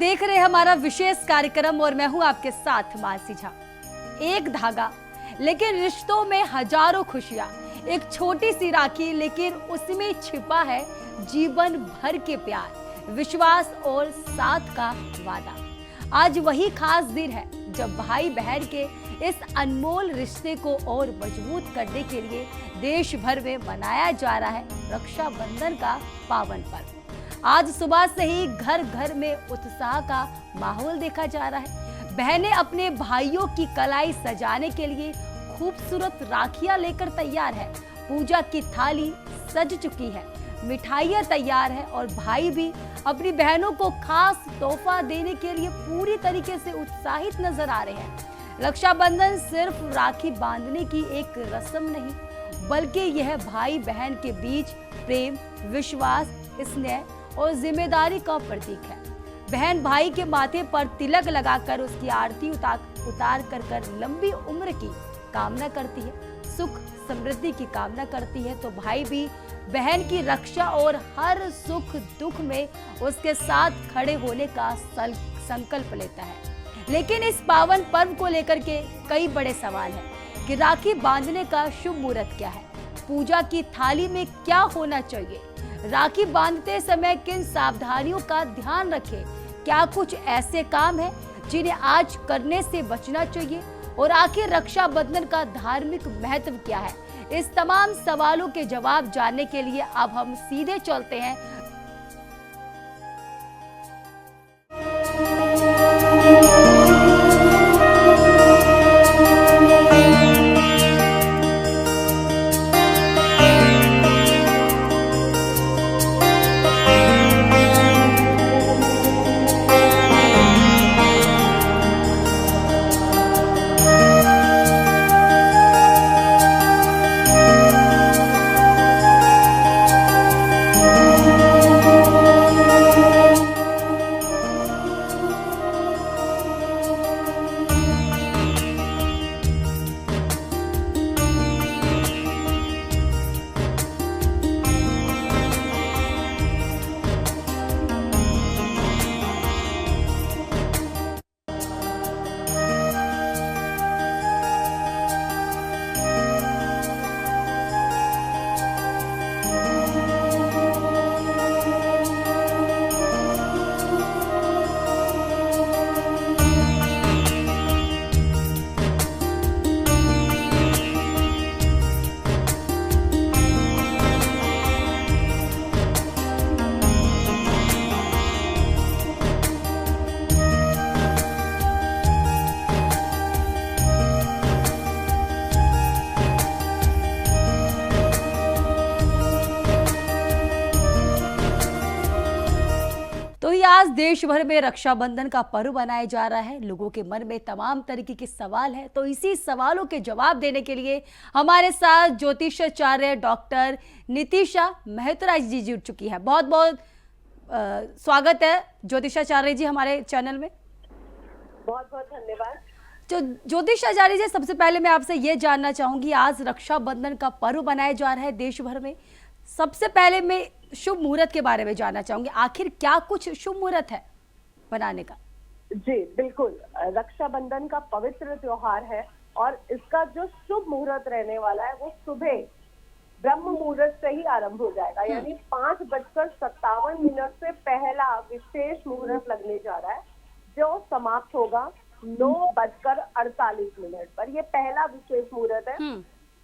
देख रहे हैं हमारा विशेष कार्यक्रम और मैं हूं आपके साथ मानसी झा। एक धागा लेकिन रिश्तों में हजारों खुशियां, एक छोटी सी राखी लेकिन उसमें छिपा है जीवन भर के प्यार, विश्वास और साथ का वादा। आज वही खास दिन है जब भाई बहन के इस अनमोल रिश्ते को और मजबूत करने के लिए देश भर में मनाया जा रहा है रक्षाबंधन का पावन पर्व। आज सुबह से ही घर घर में उत्साह का माहौल देखा जा रहा है। बहनें अपने भाइयों की कलाई सजाने के लिए खूबसूरत राखियां लेकर तैयार है। पूजा की थाली सज चुकी है, मिठाइयां तैयार है और भाई भी अपनी बहनों को खास तोहफा देने के लिए पूरी तरीके से उत्साहित नजर आ रहे हैं। रक्षाबंधन सिर्फ राखी बांधने की एक रस्म नहीं, बल्कि यह भाई बहन के बीच प्रेम, विश्वास, स्नेह और जिम्मेदारी का प्रतीक है। बहन भाई के माथे पर तिलक लगाकर उसकी आरती उतार कर लंबी उम्र की कामना करती है, सुख समृद्धि की कामना करती है, तो भाई भी बहन की रक्षा और हर सुख दुख में उसके साथ खड़े होने का संकल्प लेता है। लेकिन इस पावन पर्व को लेकर के कई बड़े सवाल हैं कि राखी बांधने का शुभ मुहूर्त क्या है, पूजा की थाली में क्या होना चाहिए, राखी बांधते समय किन सावधानियों का ध्यान रखें, क्या कुछ ऐसे काम हैं जिन्हें आज करने से बचना चाहिए, और आखिर रक्षाबंधन का धार्मिक महत्व क्या है। इस तमाम सवालों के जवाब जानने के लिए अब हम सीधे चलते हैं आज देश भर में रक्षाबंधन का पर्व मनाया जा रहा है। लोगों के मन में तमाम तरीके के सवाल हैं, तो इसी सवालों के जवाब देने के लिए हमारे साथ ज्योतिषाचार्य डॉक्टर नितिशा मेहतरा जी जुड़ चुकी है। बहुत बहुत स्वागत है ज्योतिषाचार्य जी हमारे चैनल में। बहुत बहुत धन्यवाद। तो ज्योतिषाचार्य जी, सबसे पहले मैं आपसे ये जानना चाहूंगी, आज रक्षाबंधन का पर्व मनाया जा रहा है देश भर में। सबसे पहले मैं शुभ मुहूर्त के बारे में जानना चाहूंगी, आखिर क्या कुछ शुभ मुहूर्त है बनाने का? जी बिल्कुल, रक्षाबंधन का पवित्र त्योहार है और इसका जो शुभ मुहूर्त रहने वाला है वो सुबह ब्रह्म मुहूर्त से ही आरंभ हो जाएगा। यानी 5:57 से पहला विशेष मुहूर्त लगने जा रहा है, जो समाप्त होगा 9:48 पर। ये पहला विशेष मुहूर्त है।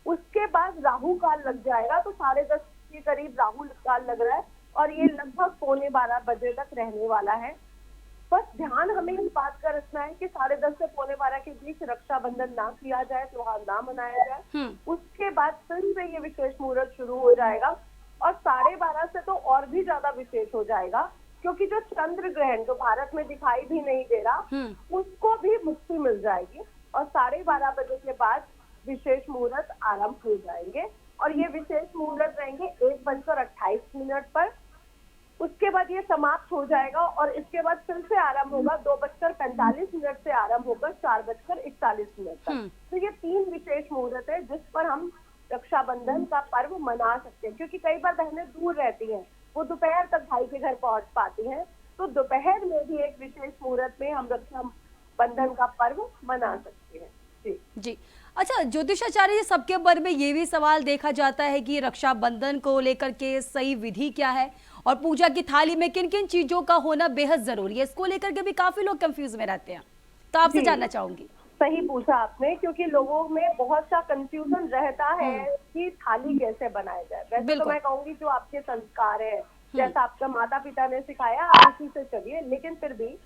उसके बाद राहु काल लग जाएगा, तो 10:30 के करीब राहु काल लग रहा है और ये लगभग 11:45 बजे तक रहने वाला है। बस ध्यान हमें इस बात का रखना है कि 10:30 से 11:45 के बीच रक्षाबंधन ना किया जाए, त्योहार ना मनाया जाए। उसके बाद फिर से ये विशेष मुहूर्त शुरू हो जाएगा और 12:30 से तो और भी ज्यादा विशेष हो जाएगा, क्योंकि जो चंद्र ग्रहण जो भारत में दिखाई भी नहीं दे रहा उसको भी मुक्ति मिल जाएगी और 12:30 बजे के बाद विशेष मुहूर्त आरंभ हो जाएंगे और ये विशेष मुहूर्त रहेंगे 1:28 पर। उसके बाद ये समाप्त हो जाएगा और इसके बाद फिर से आरंभ होगा 2:45 से आरंभ होकर 4:41 तक। तो ये 3 विशेष मुहूर्त है जिस पर हम रक्षाबंधन का पर्व मना सकते हैं, क्योंकि कई बार बहनें दूर रहती हैं, वो दोपहर तक भाई के घर पहुंच पाती हैं, तो दोपहर में भी एक विशेष मुहूर्त में हम रक्षा बंधन का पर्व मना सकते हैं। जी जी। अच्छा ज्योतिषाचार्य जी, सबके मन में ये भी सवाल देखा जाता है कि रक्षाबंधन को लेकर के सही विधि क्या है और पूजा की थाली में किन किन चीजों का होना बेहद जरूरी है, इसको लेकर के भी काफी लोग कंफ्यूज में रहते हैं, तो आपसे जी, जानना चाहूंगी। सही पूछा आपने, क्योंकि लोगों में बहुत सा कंफ्यूजन रहता है कि थाली कैसे बनाया जाए। वैसे तो बिल्कुल। मैं कहूंगी जो आपके संस्कार है, जैसा आपका माता पिता ने सिखाया आप उसी से चलिए, लेकिन फिर भी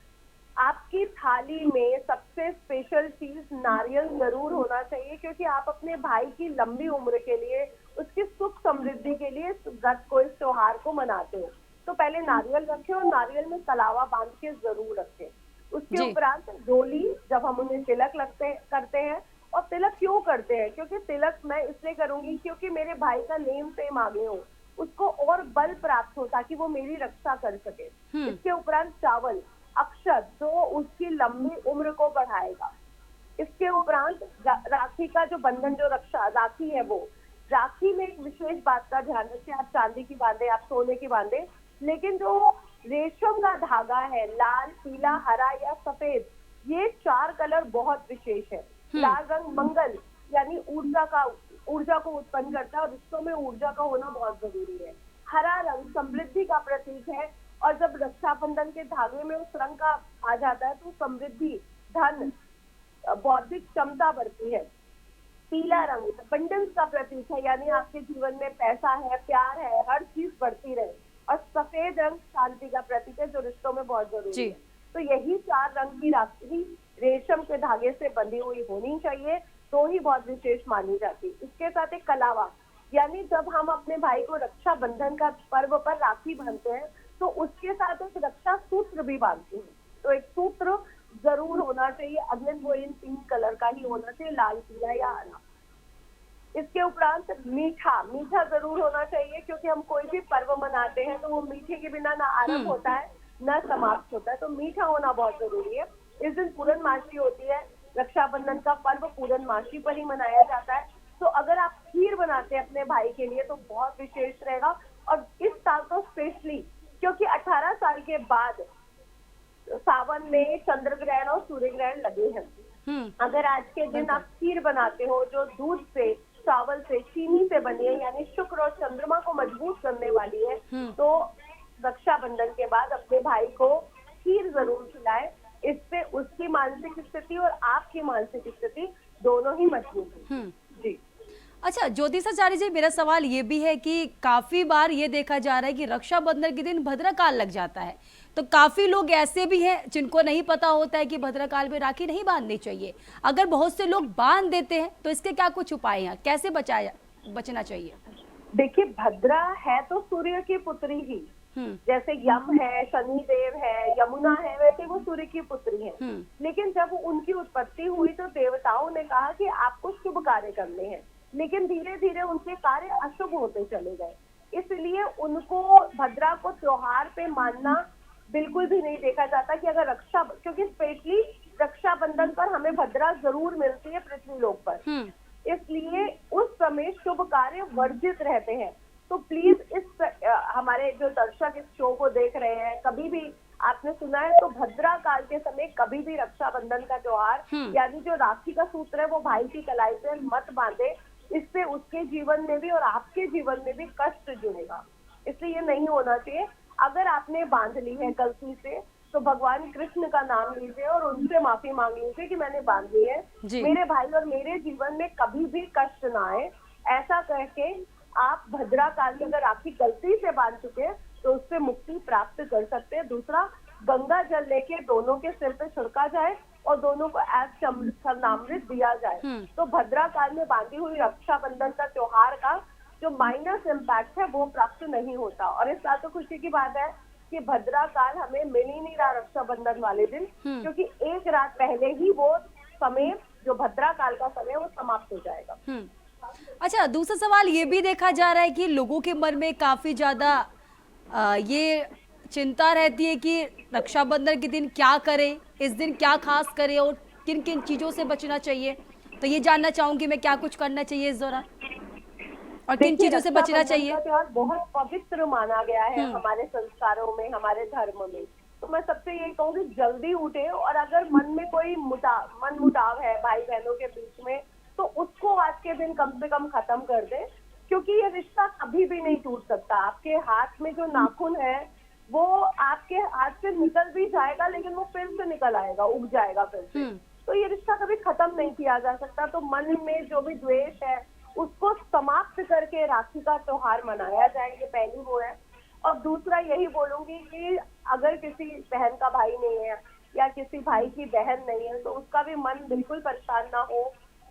आपकी थाली में सबसे स्पेशल चीज नारियल जरूर होना चाहिए, क्योंकि आप अपने भाई की लंबी उम्र के लिए, उसकी सुख समृद्धि के लिए इस व्रत को, इस त्योहार को मनाते हो। तो पहले नारियल रखें और नारियल में कलावा बांध के जरूर रखें। उसके जी। उपरांत डोली, जब हम उन्हें तिलक करते हैं, और तिलक क्यों करते हैं, क्योंकि तिलक मैं इसलिए करूंगी क्योंकि मेरे भाई का नेम सेम आगे हो, उसको और बल प्राप्त हो ताकि वो मेरी रक्षा कर सके। इसके उपरांत चावल, अक्षत, जो उसकी लंबी उम्र को बढ़ाएगा। इसके उपरांत राखी का जो बंधन, जो रक्षा राखी है, वो राखी में एक विशेष बात का ध्यान रखें, आप चांदी की बांधे, आप सोने की बांधे, लेकिन जो रेशम का धागा है, लाल, पीला, हरा या सफेद, ये 4 कलर बहुत विशेष है। लाल रंग मंगल यानी ऊर्जा को उत्पन्न करता है और रिश्तों में ऊर्जा का होना बहुत जरूरी है। हरा रंग समृद्धि का प्रतीक है, और जब रक्षाबंधन के धागे में उस रंग का आ जाता है तो समृद्धि, धन, बौद्धिक क्षमता बढ़ती है। पीला रंग अबंडेंस का प्रतीक है, यानी आपके जीवन में पैसा है, प्यार है, हर चीज बढ़ती रहे। और सफेद रंग शांति का प्रतीक है, जो रिश्तों में बहुत जरूरी है। तो यही 4 रंग की राखी रेशम के धागे से बंधी हुई होनी चाहिए, तो ही बहुत विशेष मानी जाती है। इसके साथ एक कलावा, यानी जब हम अपने भाई को रक्षा बंधन का पर्व पर राखी बांधते हैं तो उसके साथ एक रक्षा सूत्र भी बांधते हैं। तो एक सूत्र जरूर होना चाहिए, अगेन वो इन 3 कलर का ही होना चाहिए, लाल, पीला या हरा। इसके उपरांत मीठा जरूर होना चाहिए, क्योंकि हम कोई भी पर्व मनाते हैं तो वो मीठे के बिना ना आरंभ होता है ना समाप्त होता है, तो मीठा होना बहुत जरूरी है। इस दिन पूर्णमासी होती है, रक्षाबंधन का पर्व पूर्णमासी पर ही मनाया जाता है। तो अगर आप खीर बनाते हैं अपने भाई के लिए तो बहुत विशेष रहेगा। और इस साल तो स्पेशली क्योंकि 18 साल के बाद सावन में चंद्र ग्रहण और सूर्य ग्रहण लगे हैं। अगर आज के दिन आप खीर बनाते हो जो दूध से, चावल से, चीनी से बनी है, यानी शुक्र और चंद्रमा को मजबूत करने वाली है, तो रक्षाबंधन के बाद अपने भाई को खीर जरूर खिलाए। इससे उसकी मानसिक स्थिति और आपकी मानसिक स्थिति दोनों ही मजबूत है। जी। अच्छा ज्योतिषाचार्य जी, मेरा सवाल ये भी है कि काफी बार ये देखा जा रहा है कि रक्षाबंधन के दिन भद्रकाल लग जाता है, तो काफी लोग ऐसे भी हैं जिनको नहीं पता होता है कि भद्रकाल में राखी नहीं बांधनी चाहिए। अगर बहुत से लोग बांध देते हैं तो इसके क्या कुछ उपाय हैं, कैसे बचना चाहिए? देखिए, भद्रा है तो सूर्य की पुत्री ही, जैसे यम है, शनि देव है, यमुना है, वैसे वो सूर्य की पुत्री है। लेकिन जब उनकी उत्पत्ति हुई तो देवताओं ने कहा कि आपको शुभ कार्य करने हैं, लेकिन धीरे धीरे उनके कार्य अशुभ होते चले गए, इसलिए उनको भद्रा को त्योहार पे मानना बिल्कुल भी नहीं देखा जाता। कि अगर क्योंकि स्पेशली रक्षाबंधन पर हमें भद्रा जरूर मिलती है पृथ्वी लोक पर, इसलिए उस समय शुभ कार्य वर्जित रहते हैं। तो प्लीज हमारे जो दर्शक इस शो को देख रहे हैं, कभी भी आपने सुना है तो भद्रा काल के समय कभी भी रक्षाबंधन का त्योहार यानी जो राखी का सूत्र है वो भाई की कलाई पे मत बांधे, इससे उसके जीवन में भी और आपके जीवन में भी कष्ट जुड़ेगा, इसलिए ये नहीं होना चाहिए। अगर आपने बांध ली है गलती से तो भगवान कृष्ण का नाम लीजिए और उनसे माफी मांग लीजिए कि मैंने बांध ली है, मेरे भाई और मेरे जीवन में कभी भी कष्ट ना आए। ऐसा करके आप भद्रा काल की अगर राखी गलती से बांध चुके हैं तो उससे मुक्ति प्राप्त कर सकते हैं। दूसरा, गंगा जल लेके दोनों के सिर पे छिड़का जाए और दोनों को कर्णामृत दिया जाए, तो भद्रा काल में बांधी हुई रक्षाबंधन का त्योहार का जो माइनस इम्पैक्ट है वो प्राप्त नहीं होता। और इस बात तो खुशी की बात है कि भद्रा काल हमें मिल ही नहीं रहा रक्षाबंधन वाले दिन, क्योंकि एक रात पहले ही वो समय जो भद्रा काल का समय वो समाप्त हो जाएगा। अच्छा, दूसरा सवाल ये भी देखा जा रहा है कि लोगों के मन में काफी ज्यादा ये चिंता रहती है कि रक्षाबंधन के दिन क्या करें, इस दिन क्या खास करें और किन किन चीजों से बचना चाहिए, तो ये जानना चाहूंगी मैं, क्या कुछ करना चाहिए इस दौरान और किन चीजों से बचना चाहिए? त्योहार बहुत पवित्र माना गया है हमारे संस्कारों में, हमारे धर्म में। तो मैं सबसे यही कहूँगी जल्दी उठे, और अगर मन में कोई मन मुटाव है भाई बहनों के बीच में, तो उसको आज के दिन कम से कम खत्म कर दे, क्योंकि ये रिश्ता कभी भी नहीं टूट सकता। आपके हाथ में जो नाखून है वो आपके हाथ से निकल भी जाएगा, लेकिन वो फिर से निकल आएगा, उग जाएगा फिर से। तो ये रिश्ता कभी खत्म नहीं किया जा सकता। तो मन में जो भी द्वेष है उसको समाप्त करके राखी का त्योहार मनाया जाए, ये पहली वो है। और दूसरा यही बोलूंगी कि अगर किसी बहन का भाई नहीं है या किसी भाई की बहन नहीं है, तो उसका भी मन बिल्कुल परेशान ना हो।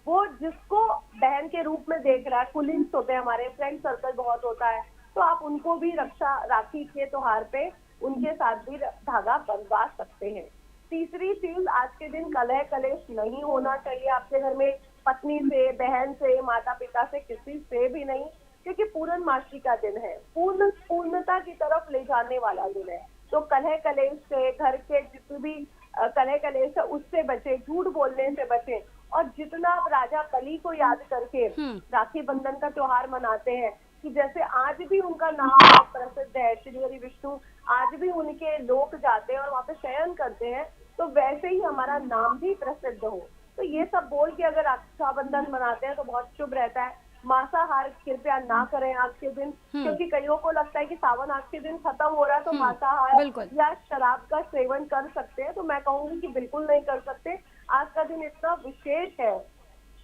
वो जिसको बहन के रूप में देख रहा है, कुलीग्स होते हैं हमारे, फ्रेंड सर्कल बहुत होता है, तो आप उनको भी राखी के त्योहार पे उनके साथ भी धागा बंधवा सकते हैं। तीसरी चीज, आज के दिन कलह कलेश नहीं होना चाहिए आपके घर में, पत्नी से, बहन से, माता पिता से, किसी से भी नहीं, क्योंकि पूर्णमासी का दिन है, पूर्णता की तरफ ले जाने वाला दिन है। तो कलह कलेश से, घर के जितने भी कलह कलेश है उससे बचे, झूठ बोलने से बचे। और जितना आप राजा बलि को याद करके राखी बंधन का त्योहार मनाते हैं, कि जैसे आज भी उनका नाम बहुत प्रसिद्ध है, श्री हरि विष्णु, आज भी उनके लोग जाते हैं और वहाँ पे शयन करते हैं, तो वैसे ही हमारा नाम भी प्रसिद्ध हो। तो ये सब बोल के अगर रक्षाबंधन मनाते हैं तो बहुत शुभ रहता है। मांसाहार कृपया ना करें आज के दिन, क्योंकि कईयों को लगता है कि सावन आज के दिन खत्म हो रहा है तो मांसाहार या शराब का सेवन कर सकते हैं, तो मैं कहूंगी कि बिल्कुल नहीं कर सकते। आज का दिन इतना विशेष है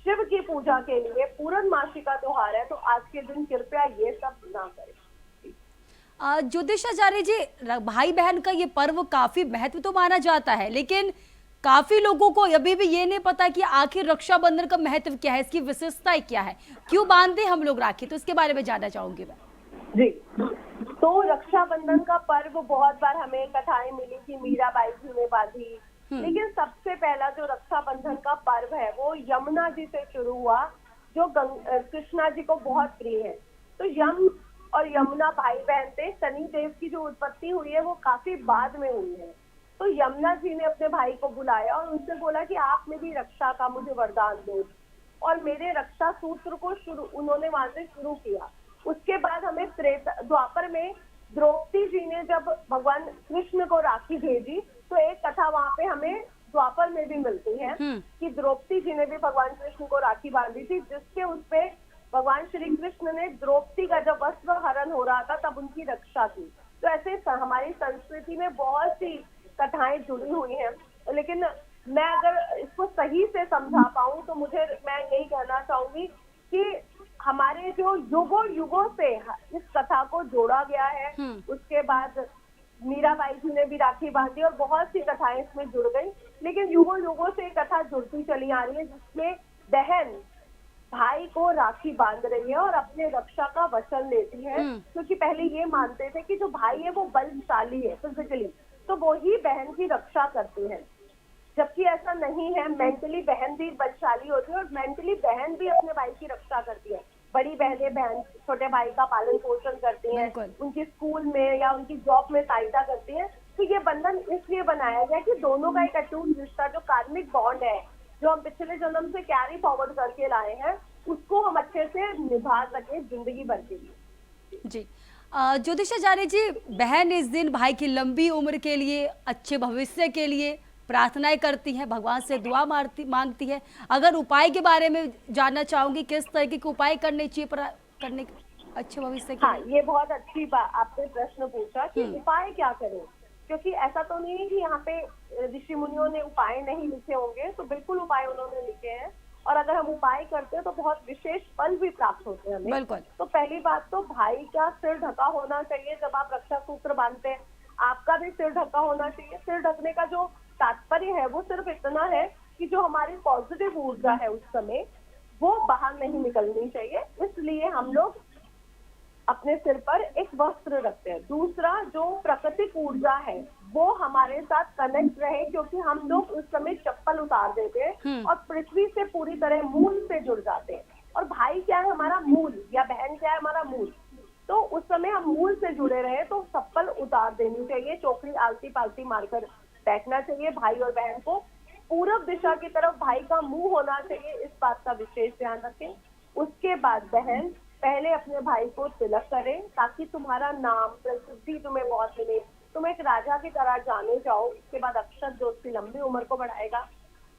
शिव की पूजा के लिए, पूर्णमासी का त्योहार है, तो आज के दिन कृपया ये सब ना करें। ज्योतिषाचार्य जी, भाई बहन का ये पर्व काफी महत्व तो माना जाता है, लेकिन काफी लोगों को अभी भी ये नहीं पता कि आखिर रक्षाबंधन का महत्व क्या है, इसकी विशेषताएं क्या है, क्यों बांधते हम लोग राखी, तो इसके बारे में जानना चाहूंगी मैं। जी, तो रक्षाबंधन का पर्व बहुत बार हमें कथाएं मिली कि मीराबाई जी ने बांधी, लेकिन सबसे पहला जो रक्षाबंधन का पर्व है वो यमुना जी से शुरू हुआ, जो कृष्णा जी को बहुत प्रिय है। तो यम और यमुना भाई बहन थे। शनि देव की जो उत्पत्ति हुई है वो काफी बाद में हुई है। तो यमुना जी ने अपने भाई को बुलाया और उनसे बोला कि आप मेरी रक्षा का मुझे वरदान दो, और मेरे रक्षा सूत्र को उन्होंने वहां से शुरू किया। उसके बाद हमें द्वापर में द्रौपदी जी ने जब भगवान कृष्ण को राखी भेजी, तो एक कथा वहां पे हमें द्वापर में भी मिलती है कि द्रौपदी जी ने भी भगवान कृष्ण को राखी बांधी थी, जिसके उसपे भगवान श्री कृष्ण ने द्रौपदी का जब वस्त्र हरण हो रहा था तब उनकी रक्षा की। तो ऐसे हमारी संस्कृति में बहुत सी कथाएं जुड़ी हुई हैं, लेकिन मैं अगर इसको सही से समझा पाऊं तो मैं यही कहना चाहूंगी कि हमारे जो युगों से इस कथा को जोड़ा गया है। उसके बाद मीराबाई जी ने भी राखी बांधी और बहुत सी कथाएं इसमें जुड़ गई, लेकिन युगों से कथा जुड़ती चली आ रही है, जिसमें बहन भाई को राखी बांध रही है और अपने रक्षा का वचन लेती है। क्योंकि पहले ये मानते थे कि जो भाई है वो बलशाली है फिजिकली, तो वो ही बहन की रक्षा करते हैं, जबकि ऐसा नहीं है। मेंटली बहन भी बलशाली होती है और मेंटली बहन भी अपने भाई की रक्षा करती है। बड़ी बहन छोटे भाई का पालन पोषण करती हैं, उनकी स्कूल में या उनकी जॉब में सहायता करती हैं। तो ये बंधन इसलिए बनाया गया कि दोनों का एक अटूट रिश्ता, जो कार्मिक बॉन्ड है, जो हम पिछले जन्म से कैरी फॉरवर्ड करके लाए हैं, उसको हम अच्छे से निभा सके जिंदगी भर के लिए। जी, ज्योतिषाचार्य जी, बहन इस दिन भाई की लंबी उम्र के लिए, अच्छे भविष्य के लिए प्रार्थनाएं करती है, भगवान से दुआ मांगती है। अगर उपाय के बारे में जानना चाहूंगी, किस तरीके के उपाय करने चाहिए करने अच्छे भविष्य के? हाँ, ये बहुत अच्छी बात आपने प्रश्न पूछा कि उपाय क्या करें, क्योंकि ऐसा तो नहीं है कि यहाँ पे ऋषि मुनियों ने उपाय नहीं लिखे होंगे, तो बिल्कुल उपाय उन्होंने लिखे हैं, और अगर हम उपाय करते हैं तो बहुत विशेष फल भी प्राप्त होते हैं हमें। बिल्कुल। तो पहली बात तो भाई का सिर ढका होना चाहिए जब आप रक्षा सूत्र बांधते हैं, आपका भी सिर ढका होना चाहिए। सिर ढकने का जो तात्पर्य है वो सिर्फ इतना है कि जो हमारी पॉजिटिव ऊर्जा है उस समय वो बाहर नहीं निकलनी चाहिए, इसलिए हम लोग अपने सिर पर एक वस्त्र रखते हैं। दूसरा, जो प्राकृतिक ऊर्जा है वो हमारे साथ कनेक्ट रहे, क्योंकि हम लोग उस समय चप्पल उतार देते हैं और पृथ्वी से पूरी तरह मूल से जुड़ जाते हैं। और भाई क्या है हमारा मूल, या बहन क्या है हमारा मूल, तो उस समय हम मूल से जुड़े रहे तो चप्पल उतार देनी चाहिए, चौकड़ी आलती पालती मारकर बैठना चाहिए। भाई और बहन को पूरब दिशा की तरफ भाई का मुंह होना चाहिए, इस बात का विशेष ध्यान रखें। उसके बाद बहन पहले अपने भाई को तिलक करें, ताकि तुम्हारा नाम प्रसिद्धि तुम्हें बहुत मिले, तुम एक राजा की तरह जाने जाओ। उसके बाद अक्षत जो उसकी लंबी उम्र को बढ़ाएगा।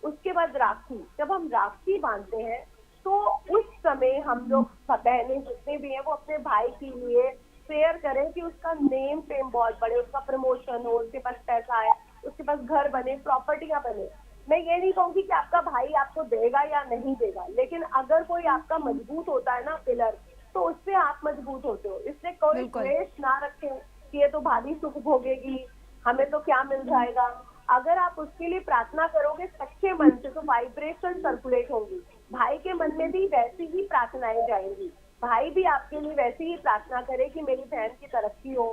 उसके बाद राखी, जब हम राखी बांधते हैं तो उस समय हम लोग बहनें जितने भी हैं वो अपने भाई के लिए प्रेयर करें कि उसका नेम फेम बहुत बढ़े, उसका प्रमोशन हो, उसके पास पैसा है, उसके पास घर बने, प्रॉपर्टियां बने। मैं ये नहीं कहूंगी कि आपका भाई आपको देगा या नहीं देगा, लेकिन अगर कोई आपका मजबूत होता है ना पिलर, तो उससे आप मजबूत होते हो। इसलिए कोई बिल्कुल। द्वेष ना रखें कि ये तो भाभी सुख भोगेगी, हमें तो क्या मिल जाएगा। अगर आप उसके लिए प्रार्थना करोगे सच्चे मन से तो वाइब्रेशन सर्कुलेट होंगी। भाई के मन में भी वैसी ही प्रार्थनाएं जाएंगी। भाई भी आपके लिए वैसी ही प्रार्थना करे कि मेरी बहन की तरक्की हो,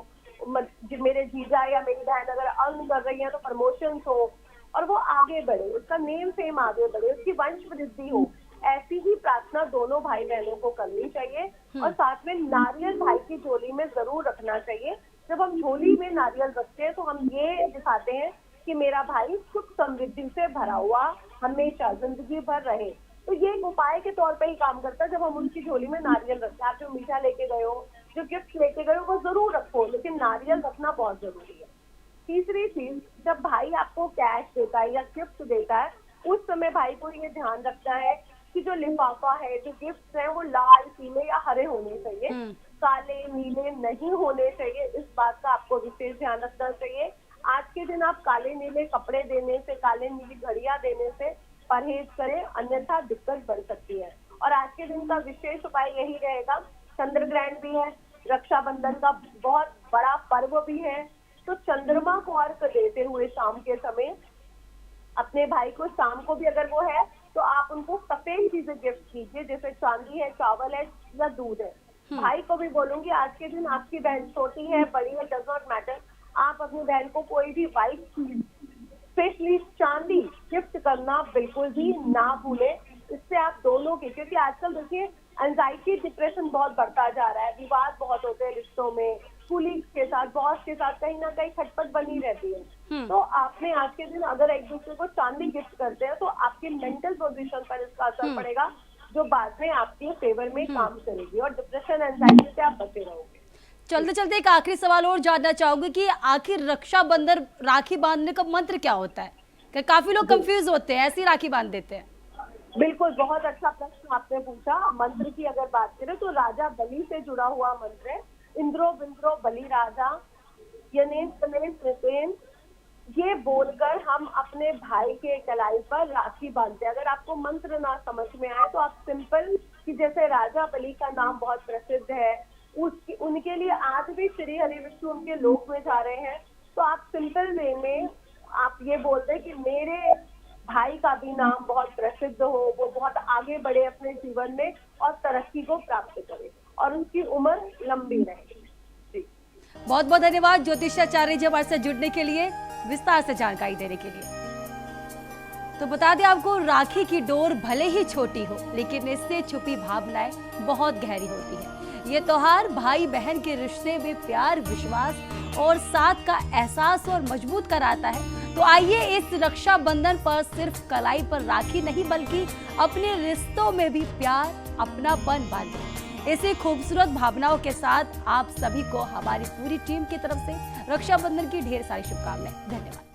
मेरे जीजा या मेरी बहन अगर अर्न कर रही है तो प्रमोशन हो और वो आगे बढ़े, उसका नेम फेम आगे बढ़े, उसकी वंश वृद्धि हो। ऐसी ही प्रार्थना दोनों भाई बहनों को करनी चाहिए। और साथ में नारियल भाई की झोली में जरूर रखना चाहिए। जब हम झोली में नारियल रखते हैं तो हम ये दिखाते हैं कि मेरा भाई सुख समृद्धि से भरा हुआ हमेशा जिंदगी भर रहे। तो ये एक उपाय के तौर पे ही काम करता है। जब हम उनकी झोली में नारियल रखते हैं, आप जो मीठा लेके गए हो, जो गिफ्ट लेके गए हो, वो जरूर रखो, लेकिन नारियल रखना बहुत जरूरी है। तीसरी चीज, जब भाई आपको कैश देता है या गिफ्ट देता है, उस समय भाई को ये ध्यान रखना है कि जो लिफाफा है, जो गिफ्ट है, वो लाल, पीले या हरे होने चाहिए, काले नीले नहीं होने चाहिए। इस बात का आपको विशेष ध्यान रखना चाहिए। आज के दिन आप काले नीले कपड़े देने से, काले नीली घड़ियां देने से परहेज करें, अन्यथा दिक्कत बढ़ सकती है। और आज के दिन का विशेष उपाय यही रहेगा। चंद्र ग्रहण भी है, रक्षाबंधन का बहुत बड़ा पर्व भी है, तो चंद्रमा को अर्घ देते हुए शाम के समय अपने भाई को, शाम को भी अगर वो है तो आप उनको सफेद चीजें गिफ्ट कीजिए, जैसे चांदी है, चावल है या दूध है। भाई को भी बोलूंगी आज के दिन आपकी बहन छोटी है, बड़ी है, डज नॉट मैटर, आप अपनी बहन को कोई भी व्हाइट चीज, स्पेशली चांदी गिफ्ट करना बिल्कुल भी ना भूलें। इससे आप दोनों के, क्योंकि आजकल देखिए एंजाइटी डिप्रेशन बहुत बढ़ता जा रहा है, विवाद बहुत होते हैं रिश्तों में, कुलीग के साथ, बॉस के साथ कहीं ना कहीं खटपट बनी रहती है। तो आपने आज के दिन अगर एक दूसरे को चांदी गिफ्ट करते हैं तो आपकी मेंटल पोजीशन पर इसका असर पड़ेगा, जो बाद में आपके फेवर में काम करेगी और डिप्रेशन एंजाइटी से आप बचे रहोगे। चलते चलते एक आखिरी सवाल और जानना चाहूंगी कि आखिर रक्षाबंधन, राखी बांधने का मंत्र क्या होता है? कि काफी लोग कंफ्यूज होते हैं, ऐसी राखी बांध देते हैं। बिल्कुल, बहुत अच्छा प्रश्न आपने पूछा। मंत्र की अगर बात करें तो राजा बलि से जुड़ा हुआ मंत्र है। इंद्रो बिंद्रो बलि राजा यनेन तनेन कृतेन, ये बोलकर हम अपने भाई के कलाई पर राखी बांधते हैं। अगर आपको मंत्र ना समझ में आए तो आप सिंपल, कि जैसे राजा बलि का नाम बहुत प्रसिद्ध है, उनके लिए आज भी श्री हरि विष्णु उनके लोक में जा रहे हैं, तो आप सिंपल वे में आप ये बोलते हैं कि मेरे भाई का भी नाम बहुत प्रसिद्ध हो, वो बहुत आगे बढ़े अपने जीवन में और तरक्की को प्राप्त करे और उनकी उम्र लंबी रहे। जी, बहुत बहुत धन्यवाद ज्योतिषाचार्य जी हमारे साथ जुड़ने के लिए, विस्तार से जानकारी देने के लिए। तो बता दें आपको, राखी की डोर भले ही छोटी हो, लेकिन इससे छुपी भावनाएं बहुत गहरी होती है। ये त्योहार भाई बहन के रिश्ते में प्यार, विश्वास और साथ का एहसास और मजबूत कराता है। तो आइए इस रक्षाबंधन पर सिर्फ कलाई पर राखी नहीं, बल्कि अपने रिश्तों में भी प्यार, अपनापन बांधें। ऐसी खूबसूरत भावनाओं के साथ आप सभी को हमारी पूरी टीम की तरफ से रक्षाबंधन की ढेर सारी शुभकामनाएं। धन्यवाद।